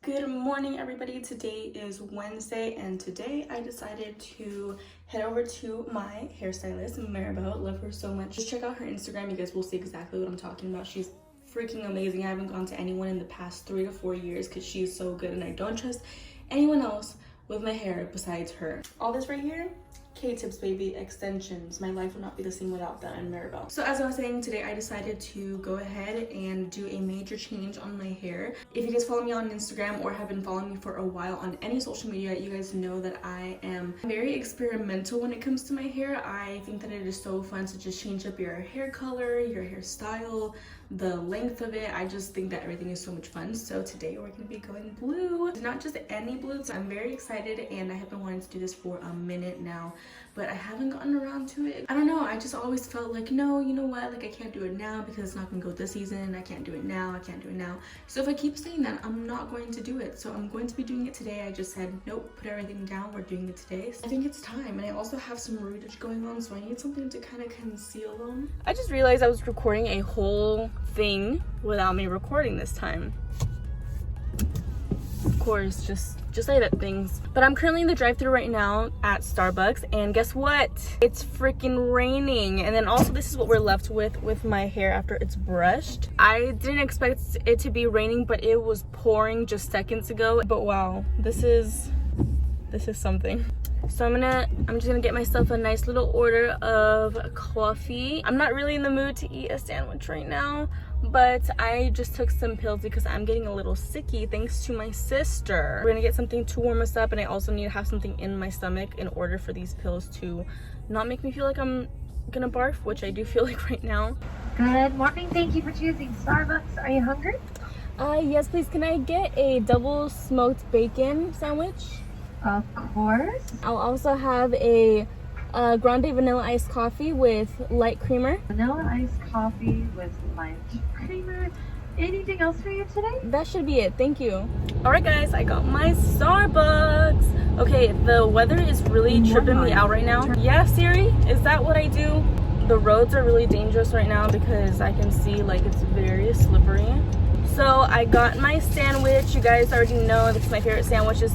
Good morning, everybody. Today is Wednesday, and today I decided to head over to my hairstylist, Maribel. Love her so much. Just check out her Instagram. You guys will see exactly what I'm talking about. She's freaking amazing. I haven't gone to anyone in the past 3 to 4 years because she's so good, and I don't trust anyone else with my hair besides her. All this right here, K-tips, baby, extensions. My life would not be the same without that and Maribel. So as I was saying, today I decided to go ahead and do a major change on my hair. If you guys follow me on Instagram or have been following me for a while on any social media, you guys know that I am very experimental when it comes to my hair. I think that it is so fun to just change up your hair color, your hairstyle, the length of it. I just think that everything is so much fun. So today we're gonna be going blue. Not just any blue. So I'm very excited, and I have been wanting to do this for a minute now, but I haven't gotten around to it. I don't know, I just always felt like, no, you know what, like I can't do it now because it's not gonna go this season. I can't do it now, I can't do it now. So if I keep saying that, I'm not going to do it. So I'm going to be doing it today. I just said, nope, put everything down, we're doing it today. So I think it's time, and I also have some rootage going on, so I need something to kind of conceal them. I just realized I was recording a whole thing without me recording this time. Of course, just Aidette things. But I'm currently in the drive-thru right now at Starbucks, and guess what? It's freaking raining. And then also this is what we're left with my hair after it's brushed. I didn't expect it to be raining, but it was pouring just seconds ago. But wow, this is something. So I'm just gonna get myself a nice little order of coffee. I'm not really in the mood to eat a sandwich right now, but I just took some pills because I'm getting a little sicky thanks to my sister. We're gonna get something to warm us up, and I also need to have something in my stomach in order for these pills to not make me feel like I'm gonna barf, which I do feel like right now. Good morning. Thank you for choosing Starbucks. Are you hungry? Yes, please. Can I get a double smoked bacon sandwich? Of course. I'll also have a grande vanilla iced coffee with light creamer. Vanilla iced coffee with light creamer. Anything else for you today? That should be it. Thank you. All right, guys, I got my Starbucks. Okay, the weather is really tripping me out right now. Yeah, Siri, is that what I do? The roads are really dangerous right now because I can see like it's very slippery. So I got my sandwich. You guys already know that's my favorite sandwich is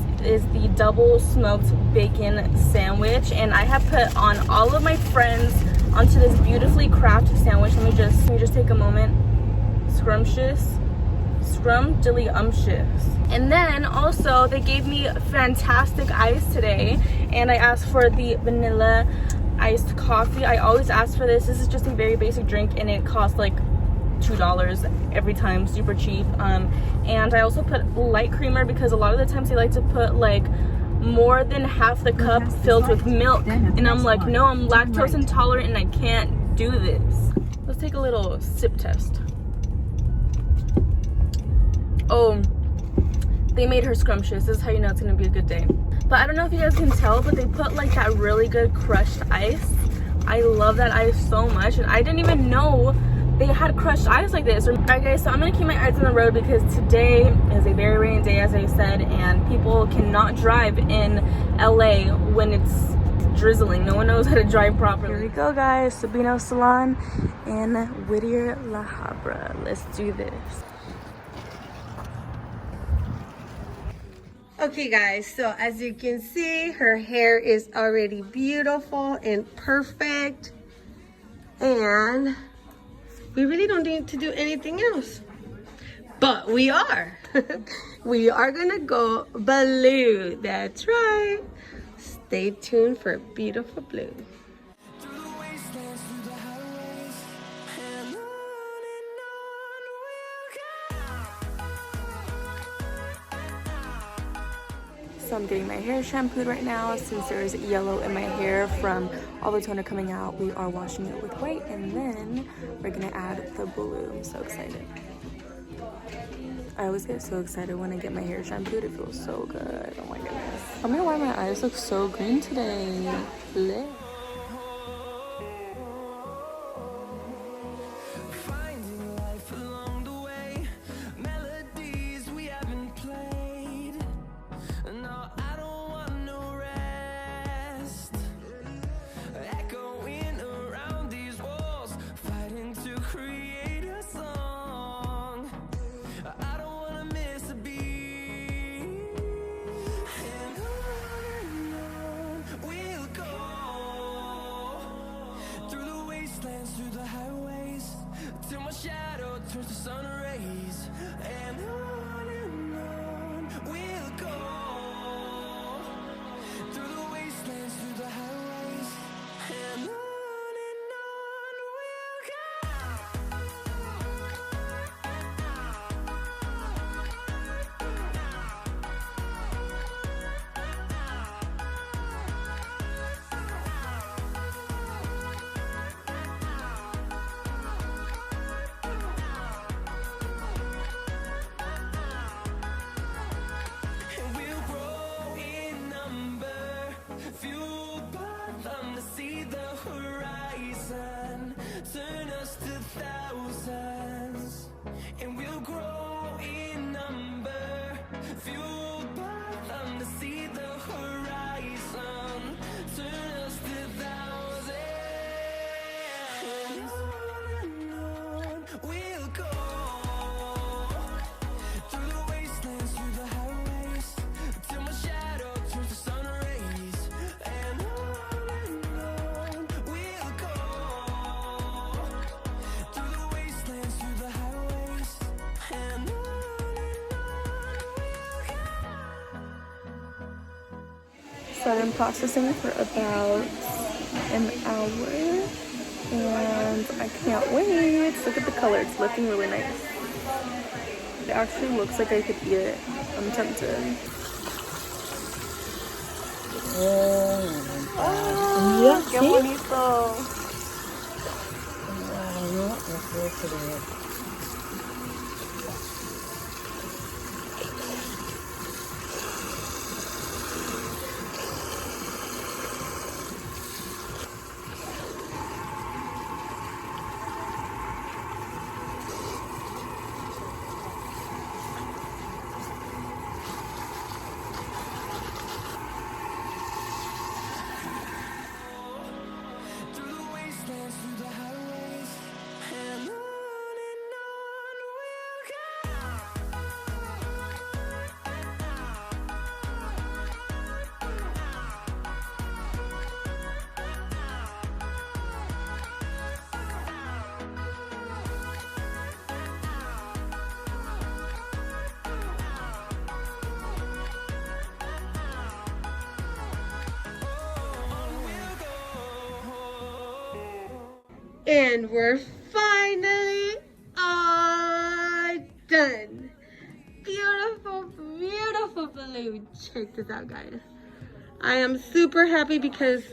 the double smoked bacon sandwich, and I have put on all of my friends onto this beautifully crafted sandwich. Let me just take a moment. Scrumptious, scrumdiddlyumptious. And then also they gave me fantastic ice today, and I asked for the vanilla iced coffee. I always ask for this. This is just a very basic drink, and it costs like $2 every time, super cheap. And I also put light creamer because a lot of the times they like to put like more than half the cup filled with milk, and I'm like, no, I'm lactose intolerant and I can't do this. Let's take a little sip test. Oh, they made her scrumptious. This is how you know it's gonna be a good day. But I don't know if you guys can tell, but they put like that really good crushed ice. I love that ice so much, and I didn't even know they had crushed ice like this. Alright guys, so I'm gonna keep my eyes on the road because today is a very rainy day, as I said, and people cannot drive in LA when it's drizzling. No one knows how to drive properly. Here we go, guys. Sabino Salon in Whittier La Habra. Let's do this. Okay guys, so as you can see, her hair is already beautiful and perfect, and we really don't need to do anything else, but we are. We are gonna go blue. That's right. Stay tuned for beautiful blue. So I'm getting my hair shampooed right now. Since there is yellow in my hair from all the toner coming out, we are washing it with white, and then we're gonna add the blue. I'm so excited. I always get so excited when I get my hair shampooed. It feels so good. Oh my goodness. I don't know why my eyes look so green today. Bleh. Create a song. I don't wanna miss a beat. So I've been processing for about an hour and I can't wait. Look at the color, it's looking really nice. It actually looks like I could eat it. I'm tempted. Yeah, Qué bonito. And we're finally all done. Beautiful, beautiful blue. Check this out, guys. I am super happy because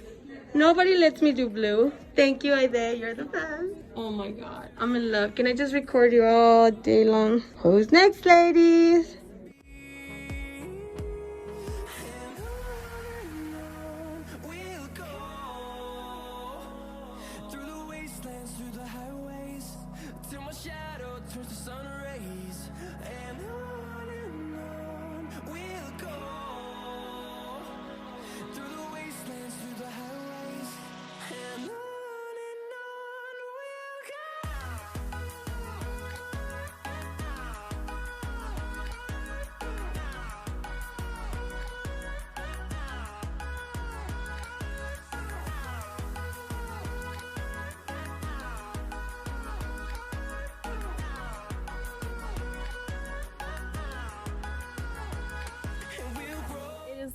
nobody lets me do blue. Thank you, Aidette. You're the best. Oh my God. I'm in love. Can I just record you all day long? Who's next, ladies?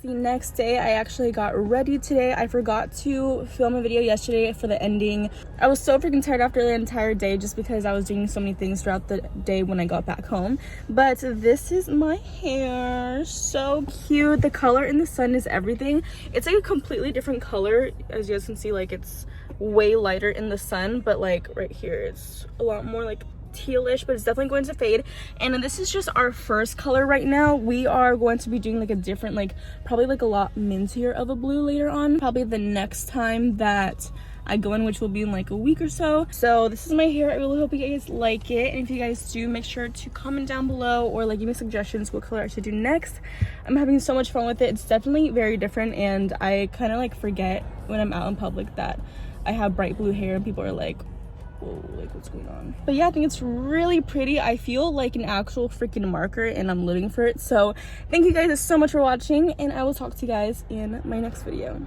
The next day. I actually got ready today. I forgot to film a video yesterday for the ending. I was so freaking tired after the entire day just because I was doing so many things throughout the day when I got back home. But this is my hair. So cute. The color in the sun is everything. It's like a completely different color. As you guys can see, like it's way lighter in the sun, but like right here it's a lot more like tealish, but it's definitely going to fade. And then this is just our first color right now. We are going to be doing like a different, like probably like a lot mintier of a blue later on, probably the next time that I go in, which will be in like a week or so. So this is my hair. I really hope you guys like it, and if you guys do, make sure to comment down below or like give me suggestions what color I should do next. I'm having so much fun with it. It's definitely very different, and I kind of like forget when I'm out in public that I have bright blue hair and people are like, whoa, like what's going on? But yeah, I think it's really pretty. I feel like an actual freaking marker and I'm living for it. So thank you guys so much for watching, and I will talk to you guys in my next video.